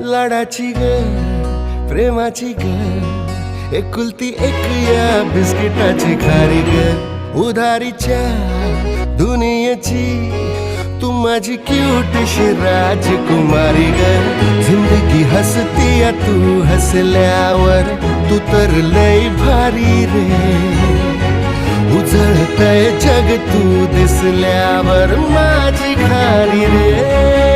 लाडाची ग प्रेमाची ग एकुलती एक या बिस्किटाची खारी ग उधारीच्या दुनियेची तू माझी क्यूटशी राजकुमारी ग जिंदगी हसती या तू हसल्यावर तू तर लय भारी रे उजळतय जग तू दिसल्यावर माझी खारी रे